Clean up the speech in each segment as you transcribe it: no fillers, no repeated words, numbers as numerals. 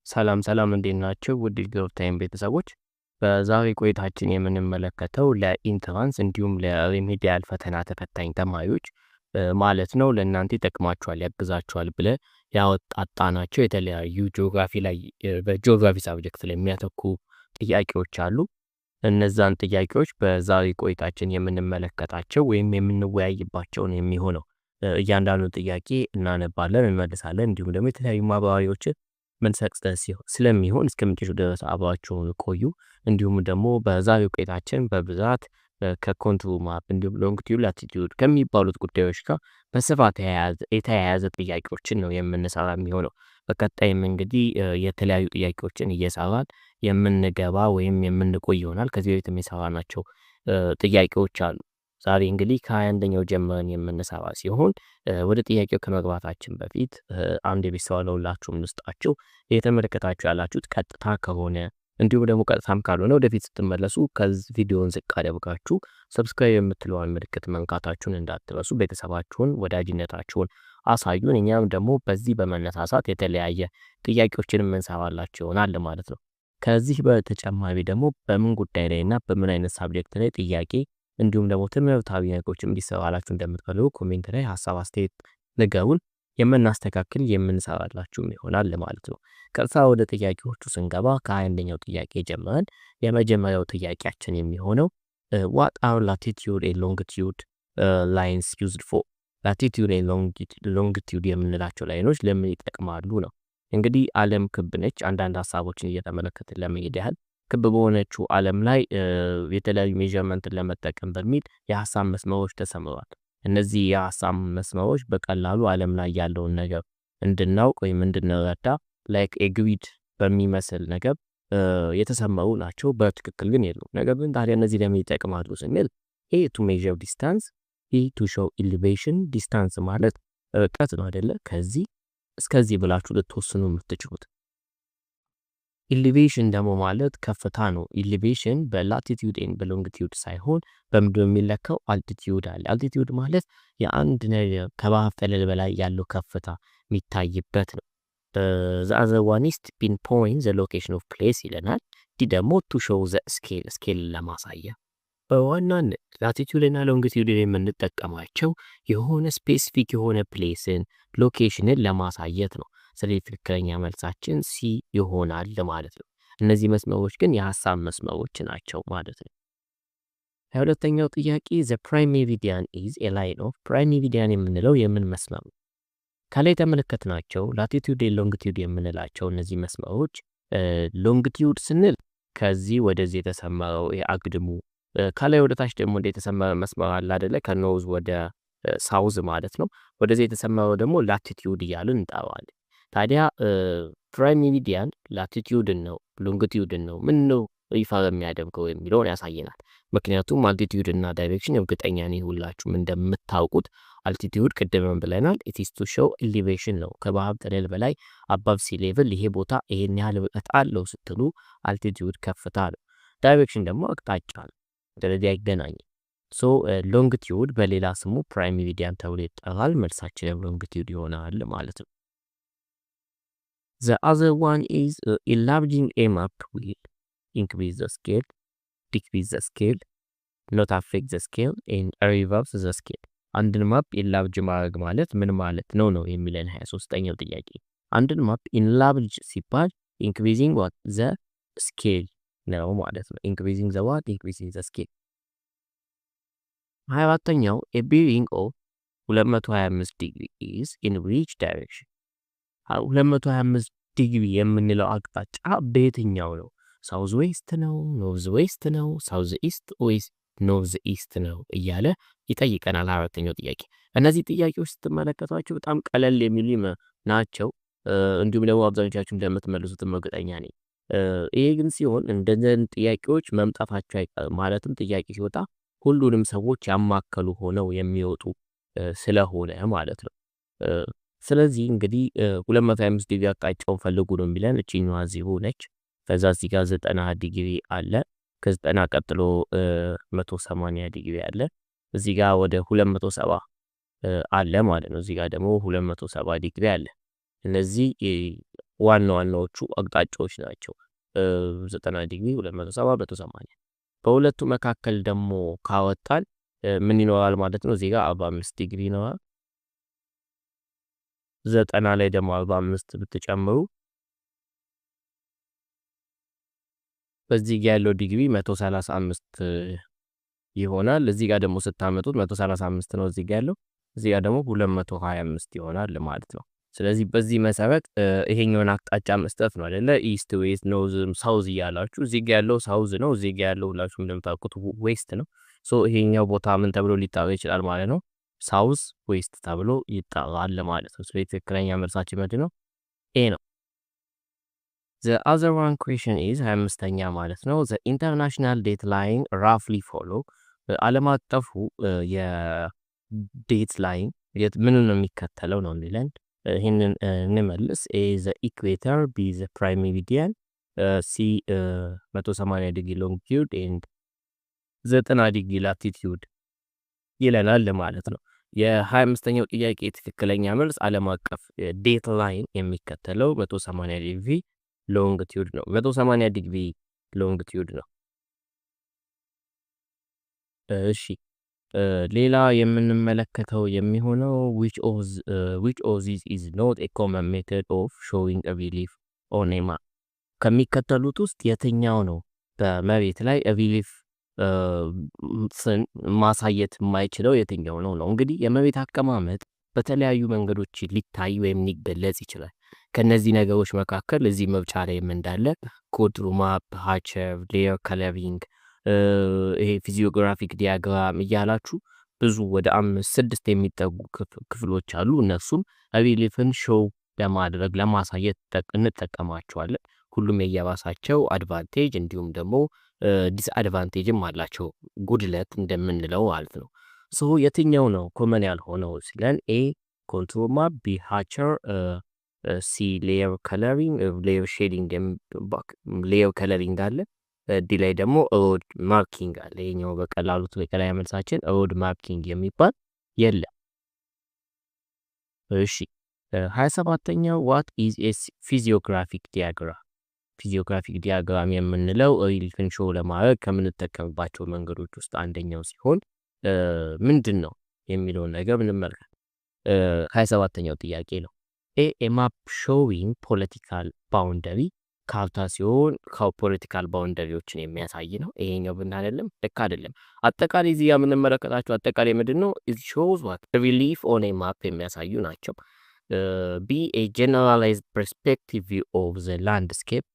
ሰላም ሰላም እንዴት ናችሁ? ውድ የግሮቭ ታይም ቤተሰቦች በዛሬ ቆይታችን የምንመለከተው ለኢንትራንስ እንዲሁም ለሪሜዲያል ፈተና ተፈታኝ ተማሪዎች ማለት ነው ለእናንተ ይጠቅማችኋል ያግዛችኋል ብለን ያወጣጣናቸው የተለያዩ ጂኦግራፊ ላይ በጂኦግራፊ ሳብጀክት ላይ የሚያተኩሩ ጥያቄዎች አሉ። እነዛን ጥያቄዎች በዛሬ ቆይታችን የምንመለከታቸው ወይም የምንወያይባቸው ነው የሚሆነው። እያንዳንዱ ጥያቄ እናነባለን፣ እንመልሳለን እንዲሁም ደግሞ የተለያዩ ማብራሪያዎችን ምንሰጥ ስለሚሆን እስከምንጨርሱ ድረስ አብራችሁን ቆዩ። እንዲሁም ደግሞ በዛሬው ቆይታችን በብዛት ከኮንቱር ማፕ እንዲሁም ሎንጊቲዩድ ላቲቲዩድ ከሚባሉት ጉዳዮች ጋር በስፋት የተያያዘ ጥያቄዎችን ነው የምንሰራ የሚሆነው። በቀጣይም እንግዲህ የተለያዩ ጥያቄዎችን እየሰራን የምንገባ ወይም የምንቆይ ይሆናል። ከዚህ በፊት የሰራናቸው ጥያቄዎች አሉ። ዛሬ እንግዲህ ከ21ኛው ጀምረን የምንሰራ ሲሆን ወደ ጥያቄው ከመግባታችን በፊት አንድ የቤት ስራ ለሁላችሁም ልስጣችሁ። እየተመለከታችሁ ያላችሁት ቀጥታ ከሆነ እንዲሁም ደግሞ ቀጥታም ካልሆነ ወደፊት ስትመለሱ ከዚህ ቪዲዮን ዝቅ አድርጋችሁ ሰብስክራይብ የምትለዋን ምልክት መንካታችሁን እንዳትረሱ። ቤተሰባችሁን ወዳጅነታችሁን አሳዩን። እኛም ደግሞ በዚህ በመነሳሳት የተለያየ ጥያቄዎችን የምንሰራላችሁ ይሆናል ማለት ነው። ከዚህ በተጨማሪ ደግሞ በምን ጉዳይ ላይና በምን አይነት ሳብጀክት ላይ ጥያቄ እንዲሁም ደግሞ ትምህርታዊ ነገሮችን እንዲሰራላችሁ እንደምትፈልጉ ኮሜንት ላይ ሐሳብ አስተያየት ንገሩን። የምናስተካክል የምንሰራላችሁም ይሆናል ማለት ነው። ቀጥታ ወደ ጥያቄዎቹ ስንገባ ከ21ኛው ጥያቄ ጀምረን የመጀመሪያው ጥያቄያችን የሚሆነው what are latitude and longitude lines used for? latitude and longitude የምንላቸው ላይኖች ለምን ይጠቅማሉ ነው። እንግዲህ ዓለም ክብ ነች። አንዳንድ ሐሳቦችን እየተመለከትን ለመሄድ ያህል ክብ በሆነችው ዓለም ላይ የተለያዩ ሜዠርመንትን ለመጠቀም በሚል የሐሳብ መስመሮች ተሰምረዋል። እነዚህ የሐሳብ መስመሮች በቀላሉ ዓለም ላይ ያለውን ነገር እንድናውቅ ወይም እንድንረዳ ላይክ ኤግሪድ በሚመስል ነገር የተሰመሩ ናቸው። በትክክል ግን የሉም። ነገር ግን ታዲያ እነዚህ ለምን ይጠቅማሉ ስንል ኤ ቱ ሜዠር ዲስታንስ፣ ቢ ቱ ሾው ኢሊቬሽን። ዲስታንስ ማለት ርቀት ነው አይደለ? ከዚህ እስከዚህ ብላችሁ ልትወስኑ የምትችሉት። ኢሊቬሽን ደግሞ ማለት ከፍታ ነው። ኢሊቬሽን በላቲቲዩድ ኤንድ በሎንጊቲዩድ ሳይሆን በምድር የሚለካው አልቲቲዩድ አለ። አልቲቲዩድ ማለት የአንድ ነገር ከባህር ጠለል በላይ ያለው ከፍታ የሚታይበት ነው። the other one is to pinpoint the location of place ይለናል። ይህ ደግሞ to show the scale ለማሳያ። በዋናነት ላቲቲዩድ እና ሎንጊቲዩድ የምንጠቀማቸው የሆነ ስፔሲፊክ የሆነ ፕሌስን ሎኬሽንን ለማሳየት ነው። ስለዚህ ትክክለኛ መልሳችን ሲ ይሆናል ማለት ነው። እነዚህ መስመሮች ግን የሐሳብ መስመሮች ናቸው ማለት ነው። ሁለተኛው ጥያቄ the prime meridian is a line of prime meridian የምንለው የምን መስመር ነው? ከላይ ተመለከትናቸው ላቲቲዩድ ሎንጊቲዩድ የምንላቸው እነዚህ መስመሮች ሎንጊቲዩድ ስንል ከዚህ ወደዚህ የተሰመረው የአግድሙ ከላይ ወደ ታች ደግሞ የተሰመረ መስመር አለ አይደለ? ከኖርዝ ወደ ሳውዝ ማለት ነው። ወደዚህ የተሰመረው ደግሞ ላቲቲዩድ እያልን እንጠራዋለን። ታዲያ ፕራይም ሜሪዲያን ላቲቲዩድን ነው ሎንጊቲዩድን ነው ምን ነው ሪፈር የሚያደርገው የሚለውን ያሳየናል። ምክንያቱም አልቲቲዩድ እና ዳይሬክሽን እርግጠኛ ነኝ ሁላችሁም እንደምታውቁት አልቲቲዩድ ቅድም ብለናል it is to show elevation ነው። ከባህር ጠለል በላይ above sea level ይሄ ቦታ ይሄን ያህል ርቀት አለው ስትሉ አልቲቲዩድ ከፍታ ነው። ዳይሬክሽን ደግሞ አቅጣጫ ነው። ስለዚህ አይገናኝም። ሶ ሎንጊቲዩድ በሌላ ስሙ ፕራይም ሜሪዲያን ተብሎ ይጠራል። መልሳችን ሎንጊቲዩድ ይሆናል ማለት ነው። The other one is enlarging a map will increase the scale, decrease the scale, not affect the scale and reverse the scale. አንድን ማፕ ኢንላርጅ ማድረግ ማለት ምን ማለት ነው ነው የሚለን 23ኛው ጥያቄ። አንድን ማፕ ኢንላርጅ ሲባል increasing what the scale ነው ማለት ነው። increasing the what increasing the scale። 24ኛው a bearing of 225 degree is in which direction? 225 ዲግሪ የምንለው አቅጣጫ በየትኛው ነው? ሳውዝ ዌስት ነው? ኖርዝ ዌስት ነው? ሳውዝ ኢስት ወይስ ኖርዝ ኢስት ነው እያለ ይጠይቀናል። አራተኛው ጥያቄ። እነዚህ ጥያቄዎች ስትመለከቷቸው በጣም ቀለል የሚሉ ናቸው። እንዲሁም ደግሞ አብዛኞቻችሁ እንደምትመልሱት እርግጠኛ ነኝ። ይሄ ግን ሲሆን እንደዚህ ጥያቄዎች መምጣታቸው አይቀርም። ማለትም ጥያቄ ሲወጣ ሁሉንም ሰዎች ያማከሉ ሆነው የሚወጡ ስለሆነ ማለት ነው። ስለዚህ እንግዲህ 225 ዲግሪ አቅጣጫውን ፈልጉ ነው የሚለን። እቺኛዋ ዜሮ ነች። ከዛ እዚህ ጋር 90 ዲግሪ አለ። ከ90 ቀጥሎ 180 ዲግሪ አለ። እዚህ ጋር ወደ 270 አለ ማለት ነው። እዚህ ጋር ደግሞ 270 ዲግሪ አለ። እነዚህ ዋና ዋናዎቹ አቅጣጫዎች ናቸው። 90 ዲግሪ፣ 270፣ 180። በሁለቱ መካከል ደግሞ ካወጣን ምን ይኖራል ማለት ነው? እዚህ ጋር 45 ዲግሪ ይኖራል። 90 ላይ ደግሞ 45 ብትጨምሩ በዚህ ጋር ያለው ዲግሪ 135 ይሆናል። እዚህ ጋር ደግሞ ስታመጡት 135 ነው እዚህ ጋር ያለው፣ እዚህ ጋር ደግሞ 225 ይሆናል ማለት ነው። ስለዚህ በዚህ መሰረት ይሄኛውን አቅጣጫ መስጠት ነው አይደለ? ኢስት ዌስት ኖርዝ ሳውዝ እያላችሁ እዚህ ጋር ያለው ሳውዝ ነው፣ እዚህ ጋር ያለው ሁላችሁም እንደምታውቁት ዌስት ነው። ሶ ይሄኛው ቦታ ምን ተብሎ ሊጠራ ይችላል ማለት ነው? ሳውዝ ዌስት ተብሎ ይጠራል ማለት ነው። ስለዚህ ትክክለኛ መልሳችን ምንድን ነው? ኤ ነው። The other one question is 25ኛ ማለት ነው። The international date line roughly follow ዓለም አቀፉ የዴት ላይን ምን ነው የሚከተለው ነው የሚለን። ይህንን እንመልስ። ኤ ዘ ኢኩዌተር፣ ቢ ዘ ፕራይም ሜሪዲያን፣ ሲ 180 ዲግሪ ሎንጊቲዩድ ኤንድ 90 ዲግሪ ላቲቲዩድ ይለናል ማለት ነው። የ25ኛው ጥያቄ ትክክለኛ መልስ ዓለም አቀፍ ዴት ላይን የሚከተለው 180 ዲግሪ ሎንጊቲዩድ ነው። 180 ዲግሪ ሎንጊቲዩድ ነው። እሺ ሌላ የምንመለከተው የሚሆነው which of these is not a common method of showing a relief on a map ከሚከተሉት ውስጥ የትኛው ነው በመሬት ላይ ሪሊፍ ማሳየት የማይችለው የትኛው ነው ነው። እንግዲህ የመሬት አቀማመጥ በተለያዩ መንገዶች ሊታይ ወይም ሊገለጽ ይችላል። ከነዚህ ነገሮች መካከል እዚህ መብቻ ላይ እንዳለ ኮንቱር ማፕ፣ ሃቸር፣ ሌየር ከለሪንግ፣ ይሄ ፊዚዮግራፊክ ዲያግራም እያላችሁ ብዙ ወደ 5-6 የሚጠጉ ክፍሎች አሉ። እነሱም ሪሊፍን ሾው ለማድረግ ለማሳየት እንጠቀማቸዋለን። ሁሉም የየራሳቸው አድቫንቴጅ እንዲሁም ደግሞ ዲስአድቫንቴጅም አላቸው፣ ጉድለት እንደምንለው ማለት ነው። ሶ የትኛው ነው ኮመን ያልሆነው ሲለን ኤ ኮንቱር ማፕ፣ ቢ ሃቸር፣ ሲ ሌየር ከለሪንግ ሌየር ሼዲንግ ሌየር ከለሪንግ አለ። ዲ ላይ ደግሞ ሮድ ማርኪንግ አለ። ይሄኛው በቀላሉ ትክክለኛ መልሳችን ሮድ ማርኪንግ የሚባል የለም። እሺ 27ኛው ዋት ኢዝ ኤ ፊዚዮግራፊክ ዲያግራም። ፊዚዮግራፊክ ዲያግራም የምንለው ሪሊፍን ሾው ለማድረግ ከምንጠቀምባቸው መንገዶች ውስጥ አንደኛው ሲሆን ምንድን ነው የሚለውን ነገር እንመልከት። 27ኛው ጥያቄ ነው። ኤ ማፕ ሾዊንግ ፖለቲካል ባውንደሪ ካርታ ሲሆን ፖለቲካል ባውንደሪዎችን የሚያሳይ ነው። ይሄኛው ብን አይደለም፣ ልክ አይደለም። አጠቃላይ እዚህ የምንመለከታቸው አጠቃላይ ምንድን ነው? it shows what relief on a map የሚያሳዩ ናቸው። ቢ a generalized perspective view of the landscape፣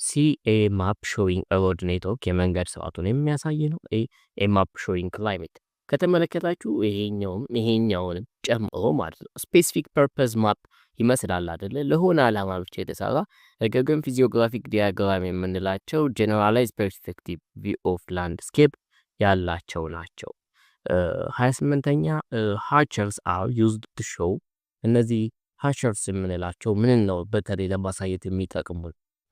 ሲ a map showing a road network የመንገድ ስርዓቱን የሚያሳይ ነው። a map showing climate ከተመለከታችሁ ይሄኛውንም ጨምሮ ማለት ነው። ስፔሲፊክ ፐርፐዝ ማፕ ይመስላል አይደለ? ለሆነ ዓላማ ብቻ የተሰራ ነገር ግን ፊዚዮግራፊክ ዲያግራም የምንላቸው ጀነራላይዝ ፐርስፔክቲቭ ቪው ኦፍ ላንድስኬፕ ያላቸው ናቸው። 28ኛ ሃቸርስ አር ዩዝድ ቱ ሾው። እነዚህ ሃቸርስ የምንላቸው ምን ነው በተለይ ለማሳየት የሚጠቅሙ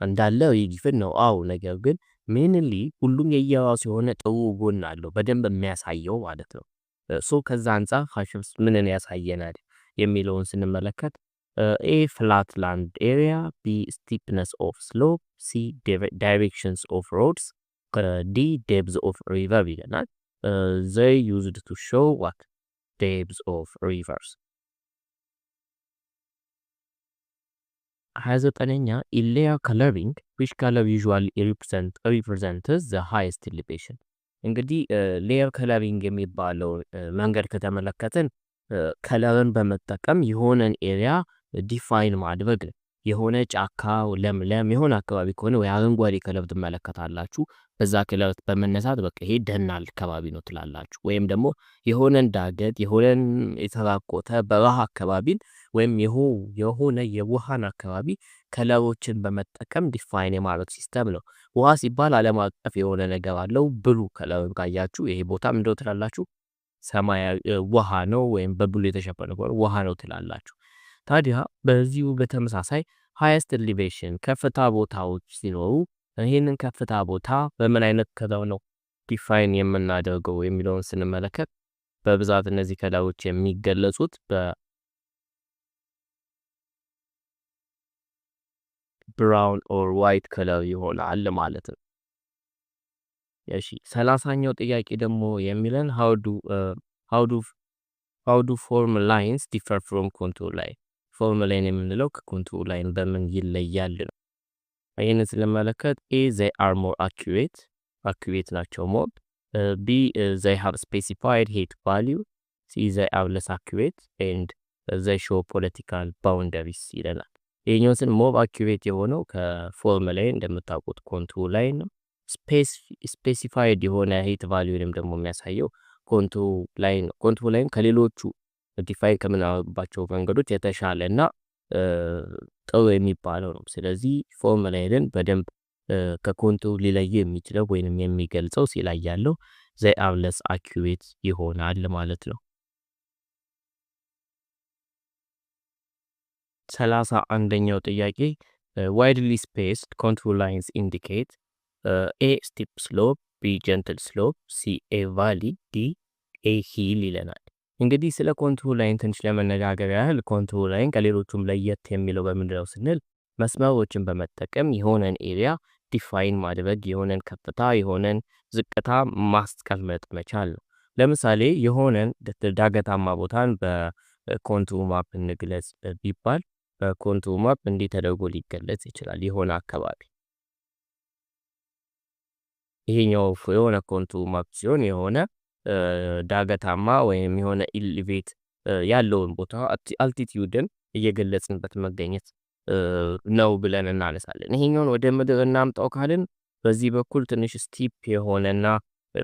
እንዳለ ሪሊፍን ነው። አዎ ነገር ግን ሜንሊ ሁሉም የየራሱ የሆነ ጥሩ ጎን አለው በደንብ የሚያሳየው ማለት ነው። ሶ ከዛ አንጻር ሃቸርስ ምንን ያሳየናል የሚለውን ስንመለከት ኤ ፍላት ላንድ ኤሪያ፣ ቢ ስቲፕነስ ኦፍ ስሎፕ፣ ሲ ዳይሬክሽንስ ኦፍ ሮድስ፣ ዲ ዴፕዝ ኦፍ ሪቨር ይለናል። ዘይ ዩዝድ ቱ ሾው ዋት ዴፕዝ ኦፍ ሪቨርስ። 29ኛ ሌየር ከለሪንግ ዊች ከለር ዩዥዋሊ ሪፕሬዘንትስ ዘ ሃይስት ኤሊቬሽን። እንግዲህ ሌየር ከለሪንግ የሚባለው መንገድ ከተመለከትን ከለርን በመጠቀም የሆነን ኤሪያ ዲፋይን ማድረግ ነው። የሆነ ጫካ ለምለም የሆነ አካባቢ ከሆነ ወይ አረንጓዴ ከለር ትመለከታላችሁ። በዛ ከለር በመነሳት በቃ ይሄ ደን አካባቢ ነው ትላላችሁ። ወይም ደግሞ የሆነን ዳገት የሆነን የተራቆተ በረሃ አካባቢን ወይም የሆነ የውሃን አካባቢ ከለሮችን በመጠቀም ዲፋይን የማድረግ ሲስተም ነው። ውሃ ሲባል ዓለም አቀፍ የሆነ ነገር አለው። ብሉ ከለር ካያችሁ ይሄ ቦታ ምንድነው ትላላችሁ? ሰማያዊ ውሃ ነው ወይም በብሉ የተሸፈነ ውሃ ነው ትላላችሁ። ታዲያ በዚሁ በተመሳሳይ ሃይስት ኤሊቬሽን ከፍታ ቦታዎች ሲኖሩ ይህንን ከፍታ ቦታ በምን አይነት ከለር ነው ዲፋይን የምናደርገው የሚለውን ስንመለከት በብዛት እነዚህ ከለሮች የሚገለጹት ብራውን ኦር ዋይት ከለር ይሆናል ማለት ነው። እሺ 30ኛው ጥያቄ ደግሞ የሚለን how do form lines differ from contour line? ፎርም ላይን የምንለው ከኮንቱር ላይን በምን ይለያል ነው። ይህንን ስንመለከት ኤ they are more accurate ናቸው more B they have specified height value C they are less accurate and they show political boundaries ይለናል። ይሄኛው ስን ሞር አኩሬት የሆነው ከፎርም ላይ እንደምታውቁት ኮንቱር ላይ ነው። ስፔሲፋይድ የሆነ ሄት ቫልዩንም ደግሞ የሚያሳየው ኮንቱር ላይ ነው። ኮንቱር ላይም ከሌሎቹ ዲፋይን ከምናደርግባቸው መንገዶች የተሻለ እና ጥሩ የሚባለው ነው። ስለዚህ ፎርም ላይን በደንብ ከኮንቱር ሊለይ የሚችለው ወይንም የሚገልጸው ሲላይ ያለው they are less accurate ይሆናል ማለት ነው። 31ኛው ጥያቄ widely spaced contour lines indicate A steep slope B gentle slope C a valley D a hill ይለናል። እንግዲህ ስለ ኮንቱር ላይን ትንሽ ለመነጋገር ያህል ኮንቱር ላይን ከሌሎቹም ለየት የሚለው በምንድነው ስንል መስመሮችን በመጠቀም የሆነን ኤሪያ ዲፋይን ማድረግ የሆነን ከፍታ የሆነን ዝቅታ ማስቀመጥ መቻል ነው። ለምሳሌ የሆነን ዳገታማ ቦታን በኮንቱር ማፕ እንግለጽ ቢባል በኮንቱር ማፕ እንዲህ ተደርጎ ሊገለጽ ይችላል። የሆነ አካባቢ ይሄኛው የሆነ ኮንቱር ማፕ ሲሆን የሆነ ዳገታማ ወይም የሆነ ኢሊቬት ያለውን ቦታ አልቲቲዩድን እየገለጽንበት መገኘት ነው ብለን እናነሳለን። ይሄኛውን ወደ ምድር እናምጣው ካልን በዚህ በኩል ትንሽ ስቲፕ የሆነና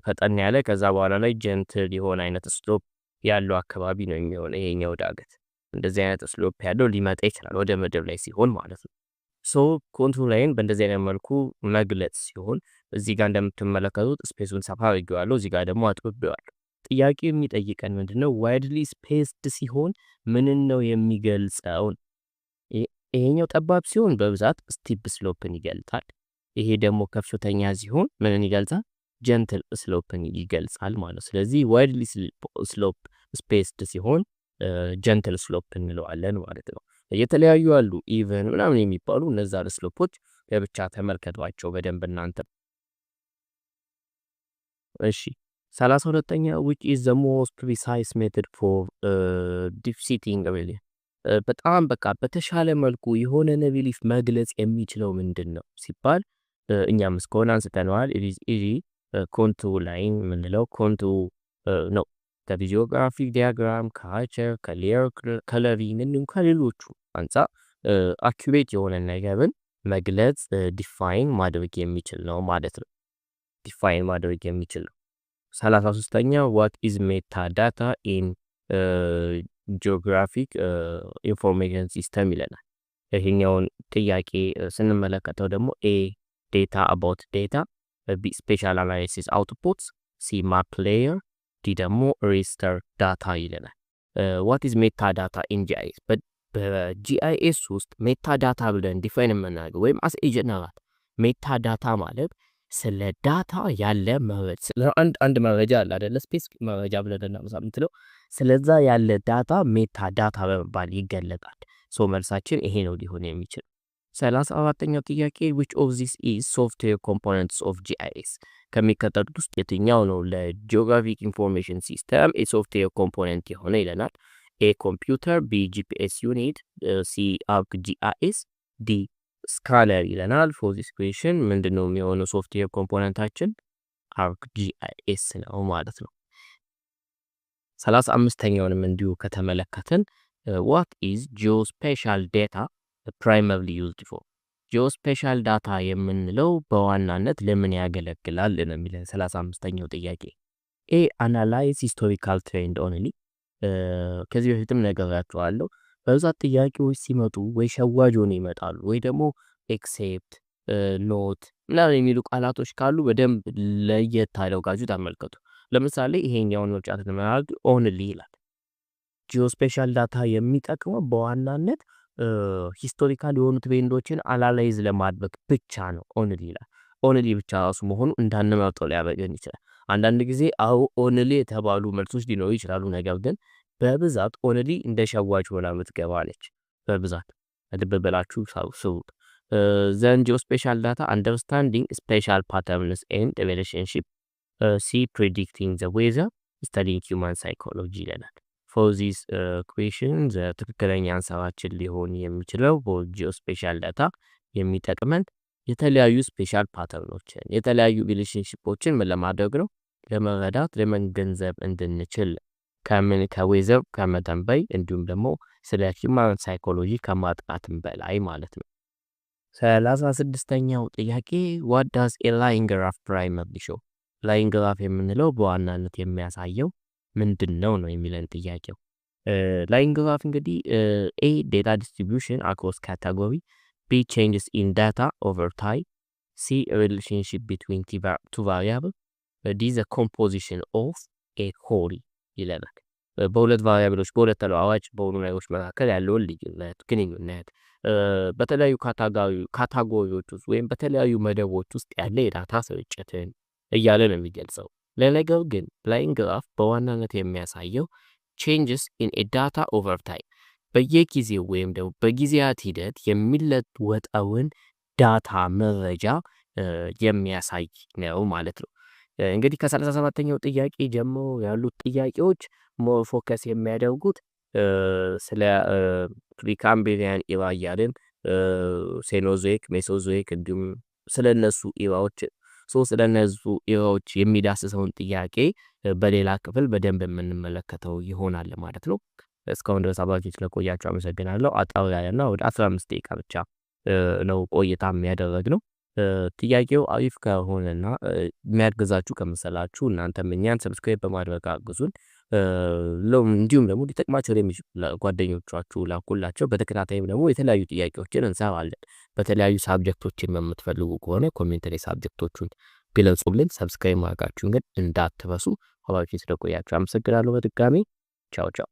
ፈጠን ያለ ከዛ በኋላ ላይ ጀንትል የሆነ አይነት ስሎፕ ያለው አካባቢ ነው የሚሆነው ይሄኛው ዳገት። እንደዚህ አይነት ስሎፕ ያለው ሊመጣ ይችላል ወደ ምድር ላይ ሲሆን ማለት ነው። ሶ ኮንቱር ላይን በእንደዚህ አይነት መልኩ መግለጽ ሲሆን እዚህ ጋር እንደምትመለከቱት ስፔሱን ሰፋ አድርጌዋለሁ፣ እዚህ ጋር ደግሞ አጥብቤዋለሁ። ጥያቄው የሚጠይቀን ምንድነው ዋይድሊ ስፔስድ ሲሆን ምንን ነው የሚገልጸው? ይሄኛው ጠባብ ሲሆን በብዛት ስቲፕ ስሎፕን ይገልጻል። ይሄ ደግሞ ከፍተኛ ሲሆን ምንን ይገልጻል? ጀንትል ስሎፕን ይገልጻል ማለት። ስለዚህ ዋይድሊ ስሎፕ ስፔስድ ሲሆን ጀንትል ስሎፕ እንለዋለን ማለት ነው። የተለያዩ አሉ ኢቨን ምናምን የሚባሉ እነዛ ስሎፖች ለብቻ ተመልከቷቸው በደንብ እናንተ። እሺ 32ኛ which is the most precise method for deep seating really በጣም በቃ በተሻለ መልኩ የሆነ ሪሊፍ መግለጽ የሚችለው ምንድነው ሲባል እኛም እስከሆነ አንስተናል። ኢዚ ኮንቱር ላይን ምንለው ኮንቱር ነው። ከጂኦግራፊክ ዲያግራም ከአርቸር ከሌየር ከለሪንግ እንዲሁም ከሌሎቹ አንፃር አኩሬት የሆነ ነገርን መግለጽ ዲፋይን ማድረግ የሚችል ነው ማለት ነው። ዲፋይን ማድረግ የሚችል ነው። 33ኛ what is metadata in geographic information system ይለናል። ይሄኛውን ጥያቄ ስንመለከተው ደግሞ A data about data B special analysis outputs C map layer D ደግሞ register data ይለናል። what is metadata in GIS? በጂአይኤስ ውስጥ ሜታዳታ ብለን ዲፋይን የምናደርገው ወይም አስ ኤ ጀነራል ሜታዳታ ማለት ስለ ዳታ ያለ መረጃ ስለ አንድ መረጃ አለ አይደለ? ስፔሲፊክ መረጃ ብለን እናምሳምትለው ስለዛ ያለ ዳታ ሜታዳታ በመባል ይገለጣል። ሶ መልሳችን ይሄ ነው ሊሆን የሚችል። 34ኛው ጥያቄ which of these is software components of GIS? ከሚከተሉት ውስጥ የትኛው ነው ለጂኦግራፊክ ኢንፎርሜሽን ሲስተም የሶፍትዌር ኮምፖነንት የሆነ ይለናል። A computer B GPS unit C ArcGIS D scanner ይለናል። for this question ምንድነው የሚሆነው ሶፍትዌር ኮምፖነንታችን ArcGIS ነው ማለት ነው። 35ኛውንም እንዲሁ ከተመለከትን what is geospatial data primarily used for? geospatial data የምንለው በዋናነት ለምን ያገለግላል ነው የሚለን 35ኛው ጥያቄ። A analyze historical trend only ከዚህ በፊትም ነግሬያችኋለሁ። በብዛት ጥያቄዎች ሲመጡ ወይ ሸዋጅ ሆነው ይመጣሉ ወይ ደግሞ ኤክሴፕት ኖት ምናምን የሚሉ ቃላቶች ካሉ በደንብ ለየት አድርጋችሁ ተመልከቱ። ለምሳሌ ይሄኛውን ምርጫ ተመልከቱ ኦንሊ ይላል። ጂኦስፔሻል ዳታ የሚጠቅመው በዋናነት ሂስቶሪካል የሆኑ ትሬንዶችን አናላይዝ ለማድረግ ብቻ ነው ኦንሊ ይላል። ኦንሊ ብቻ ራሱ መሆኑ እንዳንመርጠው ሊያደርገን ይችላል። አንዳንድ ጊዜ አው ኦንሊ የተባሉ መልሶች ሊኖሩ ይችላሉ። ነገር ግን በብዛት ኦንሊ እንደ ሸዋጅ ሆና የምትገባ ነች። በብዛት ልብ ብላችሁ ስሩት። ዘን ጂኦስፔሻል ዳታ አንደርስታንዲንግ ስፔሻል ፓተርንስ ኤንድ ሪሌሽንሺፕ ሲ ፕሬዲክቲንግ ዘ ዌዘር ስተዲንግ ሂውማን ሳይኮሎጂ ይለናል። ፎር ዚስ ኩዌሽን ትክክለኛ አንሰራችን ሊሆን የሚችለው ጂኦስፔሻል ዳታ የሚጠቅመን የተለያዩ ስፔሻል ፓተርኖችን የተለያዩ ሪሌሽንሺፖችን ምን ለማድረግ ነው? ለመረዳት ለመገንዘብ እንድንችል ከዌዘር ከመተንበይ እንዲሁም ደግሞ ስለ ሂውማን ሳይኮሎጂ ከማጥናትም በላይ ማለት ነው። 36ኛው ጥያቄ ዋት ዳዝ ኤ ላይን ግራፍ ፕራይመርሊ ሾው? ላይን ግራፍ የምንለው በዋናነት የሚያሳየው ምንድን ነው የሚለን ጥያቄው። ላይን ግራፍ እንግዲህ ኤ ዴታ ዲስትሪቢዩሽን አክሮስ ካቴጎሪ፣ ቢ ቼንጅስ ኢን ዳታ ኦቨር ታይም፣ ሲ ሪሌሽንሺፕ ቢትዊን ቱ ቫሪያብል፣ ዲ ዘ ኮምፖዚሽን ኦፍ ኤ ሆል ይለናል። በሁለት ቫሪያብሎች በሁለት ተለዋዋጭ በሆኑ ነገሮች መካከል ያለውን ልዩነት ግንኙነት በተለያዩ ካታጎሪዎች ውስጥ ወይም በተለያዩ መደቦች ውስጥ ያለ የዳታ ስርጭትን እያለ ነው የሚገልጸው። ለነገሩ ግን ላይን ግራፍ በዋናነት የሚያሳየው ቼንጅስ ኢን ኤ ዳታ ኦቨር ታይም በየጊዜው ወይም ደግሞ በጊዜያት ሂደት የሚለወጠውን ዳታ መረጃ የሚያሳይ ነው ማለት ነው። እንግዲህ ከ37ኛው ጥያቄ ጀምሮ ያሉት ጥያቄዎች ሞር ፎከስ የሚያደርጉት ስለ ፕሪካምብሪያን ኢራ እያልን ሴኖዞይክ፣ ሜሶዞይክ እንዲሁም ስለነሱ ኢራዎች ስለነሱ ኢራዎች የሚዳስሰውን ጥያቄ በሌላ ክፍል በደንብ የምንመለከተው ይሆናል ማለት ነው። እስካሁን ድረስ አብራችሁ ስለቆያችሁ አመሰግናለሁ። አጣው ያለና ወደ 15 ደቂቃ ብቻ ነው ቆይታ የሚያደርገው። ጥያቄው አሪፍ ከሆነና የሚያግዛችሁ ከመሰላችሁ እናንተም እኛን ሰብስክራይብ በማድረግ አግዙን። እንዲሁም ደግሞ ሊጠቅማቸው የሚችሉ ጓደኞቻችሁ ላኩላቸው። በተከታታይም ደግሞ የተለያዩ ጥያቄዎችን እንሰራለን። በተለያዩ ሳብጀክቶችን የምትፈልጉ ከሆነ ኮሜንት ላይ ሳብጀክቶቹን ቢለጹልን። ሰብስክራይብ ማድረጋችሁን ግን እንዳትረሱ። አብራችሁ ስለቆያችሁ አመሰግናለሁ። በድጋሚ ቻው ቻው።